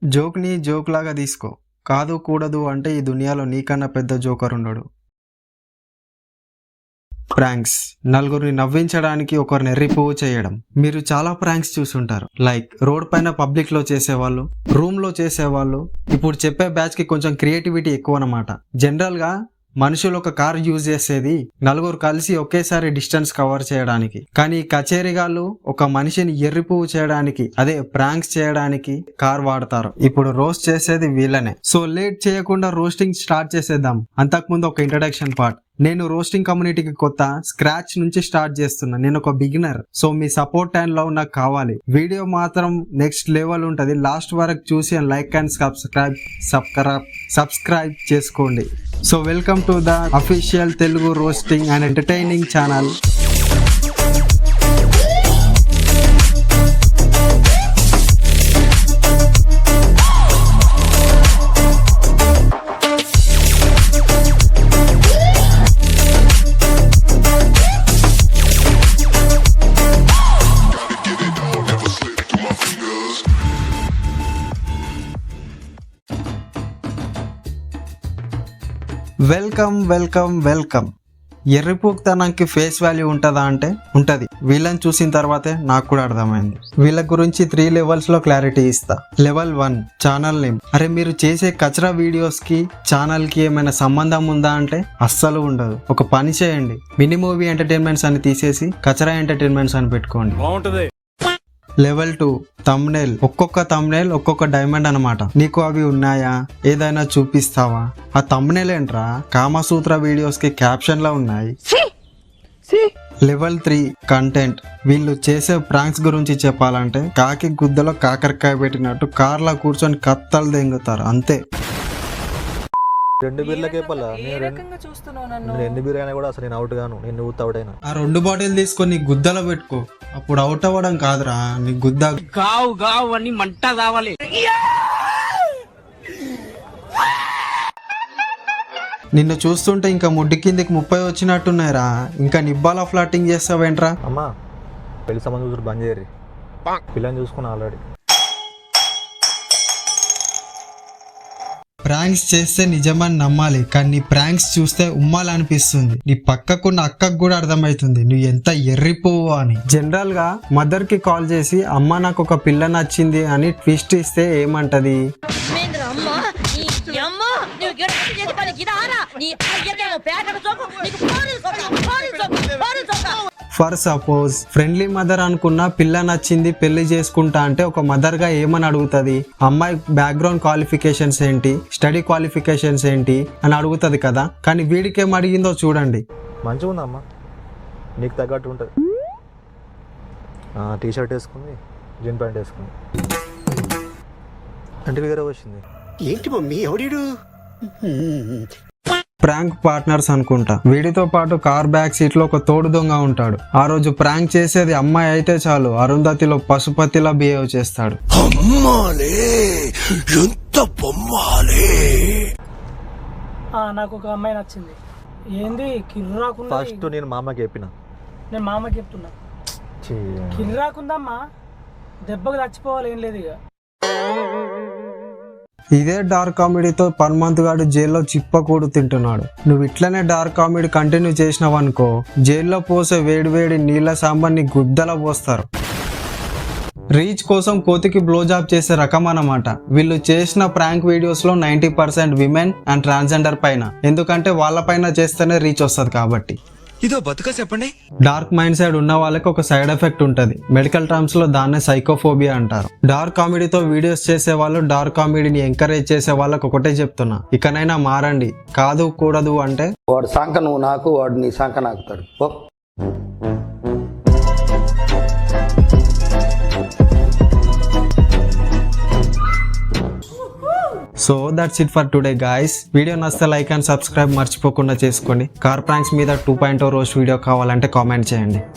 జోక్ని joke లాగా తీసుకో. కాదు కూడదు అంటే ఈ దునియాలో నీకన్నా పెద్ద జోకర్ ఉండడు. ప్రాంక్స్ నలుగురిని నవ్వించడానికి ఒకరిని ఎర్రిపువ్వు చేయడం. మీరు చాలా ప్రాంక్స్ చూసుంటారు. లైక్ రోడ్ పైన పబ్లిక్ లో చేసేవాళ్ళు, రూమ్ లో చేసేవాళ్ళు. ఇప్పుడు చెప్పే బ్యాచ్ కి కొంచెం క్రియేటివిటీ ఎక్కువ అన్నమాట. జనరల్ గా మనుషులు ఒక కార్ యూజ్ చేసేది నలుగురు కలిసి ఒకేసారి డిస్టెన్స్ కవర్ చేయడానికి. కానీ కచేరీగాళ్ళు ఒక మనిషిని ఎర్రిపువ్వు చేయడానికి, అదే ప్రాంక్స్ చేయడానికి కార్ వాడతారు. ఇప్పుడు రోస్ట్ చేసేది వీళ్ళనే. సో లేట్ చేయకుండా రోస్టింగ్ స్టార్ట్ చేసేద్దాం. అంతకుముందు ఒక ఇంట్రడక్షన్ పార్ట్. నేను రోస్టింగ్ కమ్యూనిటీకి కొత్త, స్క్రాచ్ నుంచి స్టార్ట్ చేస్తున్నా. నేను ఒక beginner. So me support and love నాకు కావాలి. వీడియో మాత్రం నెక్స్ట్ లెవెల్ ఉంటది. లాస్ట్ వరకు చూసి లైక్ అండ్ సబ్స్క్రైబ్ చేసుకోండి. So welcome to the official Telugu roasting and entertaining channel. Welcome. ఎర్రిపుక్తనానికి ఫేస్ వాల్యూ ఉంటుందా అంటే ఉంటది. వీళ్ళని చూసిన తర్వాతే నాకు కూడా అర్థమైంది. వీళ్ళ గురించి 3 లెవెల్స్ లో క్లారిటీ ఇస్తా. Level 1 channel name. అరే మీరు చేసే కచరా వీడియోస్ కి ఛానల్ కి ఏమైనా సంబంధం ఉందా అంటే అస్సలు ఉండదు. ఒక పని చేయండి, మినీ మూవీ ఎంటర్టైన్మెంట్స్ అని తీసేసి కచరా ఎంటర్టైన్మెంట్స్ అని పెట్టుకోండి, బాగుంటది. Level 2 thumbnail. ఒక్కొక్క థంబ్నెయిల్ ఒక్కొక్క డైమండ్ అనమాట. నీకు అవి ఉన్నాయా? ఏదైనా చూపిస్తావా? ఆ థంబ్నెయిల్ ఏంట్రా కామసూత్ర వీడియోస్ కి క్యాప్షన్ లా ఉన్నాయి. Level 3 content. వీళ్ళు చేసే ప్రాంక్స్ గురించి చెప్పాలంటే కాకి గుద్దలో కాకరకాయ పెట్టినట్టు కార్లా కూర్చొని కత్తలు దెంగుతారు అంతే. 2 బీర్లకే పల్లా నేను ఎన్ని బీర్ అయినా కూడా అసలు నేను అవుట్ గాను. నేను ఊత అవుట్ అయినా. ఆ 2 బాటిల్ తీసుకొని నీ గుద్దలో పెట్టుకో. అప్పుడు అవుట్ అవ్వడం కాదురా, నీ గుద్ద గావు అని మంట కావాలి. నిన్ను చూస్తుంటే ఇంకా ముడ్డి కిందికి 30 వచ్చినట్టున్నాయిరా. ఇంకా నిబ్బాలా ఫ్లాటింగ్ చేస్తావేంట్రా? అమ్మా పెళ్లి సంబంధం చూసి బంద్ చేయరు. పిల్లని చూసుకున్నా ఆల్రెడీ. ప్రాంక్స్ చేస్తే నిజమని నమ్మాలి, కానీ నీ ప్రాంక్స్ చూస్తే ఉమ్మాలనిపిస్తుంది. నీ పక్కకున్న అక్కకు కూడా అర్థమవుతుంది నువ్వు ఎంత ఎర్రిపోవు అని. జనరల్ గా మదర్ కి కాల్ చేసి అమ్మ నాకు ఒక పిల్ల నచ్చింది అని ట్విస్ట్ ఇస్తే ఏమంటది? ఫర్ సపోజ్ ఫ్రెండ్లీ మదర్ అనుకున్న పిల్ల నచ్చింది పెళ్లి చేసుకుంటా అంటే ఒక మదర్ గా ఏమని అడుగుతుంది? అమ్మాయి బ్యాక్గ్రౌండ్ క్వాలిఫికేషన్స్ ఏంటి, స్టడీ క్వాలిఫికేషన్స్ ఏంటి అని అడుగుతుంది కదా. కానీ వీడికి ఏం అడిగిందో చూడండి. మంచిగా ఉందమ్మా, నీకు తగ్గట్టు ఉంటుంది. టీ షర్ట్ వేసుకుంది, జీన్ ప్యాంట్ వేసుకుంది. అంటే వేరే వచ్చింది. ఏంటి మమ్మీ ఎవడీడు? ప్రాంక్ పార్ట్నర్స్ అనుకుంటా. వీడితో పాటు కార్ బ్యాక్ సీట్ లో ఒక తోడు దొంగ ఉంటాడు. ఆ రోజు ప్రాంక్ చేసేది అమ్మాయి అయితే చాలు అరుంధతిలో పశుపతిలా బిహేవ్ చేస్తాడు. నాకు ఒక అమ్మాయి నచ్చింది. ఏంది కిర్రాకుండా? ఫస్ట్ నేను మామకి చెప్పిన. నేను మామకి చెప్తున్నా కిర్రాకుందమ్మా, దెబ్బకు చచ్చిపోవాలి, ఏం లేదు ఇక. ఇదే డార్క్ కామెడీతో పన్మంత్ గాడు జైల్లో చిప్పకూడు తింటున్నాడు. నువ్వు ఇట్లనే డార్క్ కామెడీ కంటిన్యూ చేసినావనుకో, జైల్లో పోసే వేడి నీళ్ళ సాంబార్ని గుద్దలా పోస్తారు. రీచ్ కోసం కోతికి బ్లో జాబ్ చేసే రకం అన్నమాట. వీళ్ళు చేసిన ప్రాంక్ వీడియోస్ లో 90% విమెన్ అండ్ ట్రాన్స్జెండర్ పైన. ఎందుకంటే వాళ్ళ పైన చేస్తేనే రీచ్ వస్తుంది కాబట్టి. ఇదో బతుక చెప్పండి. డార్క్ మైండ్ సైడ్ ఉన్న వాళ్ళకి ఒక సైడ్ ఎఫెక్ట్ ఉంటది. మెడికల్ టర్మ్స్ లో దాన్నే సైకోఫోబియా అంటారు. డార్క్ కామెడీతో వీడియోస్ చేసే వాళ్ళు, డార్క్ కామెడీని ఎంకరేజ్ చేసే వాళ్ళకి ఒకటే చెప్తున్నా, ఇకనైనా మారండి. కాదు కూడదు అంటే వాడు సంక నువ్వు నాకు, వాడు నీ సంక నాకుతాడు. So that's it for today guys. Video నచ్చితే లైక్ అండ్ సబ్స్క్రైబ్ మర్చిపోకుండా చేసుకోండి. కార్ ప్రాంక్స్ మీద 2.0 రోస్ట్ వీడియో కావాలంటే కామెంట్ చేయండి.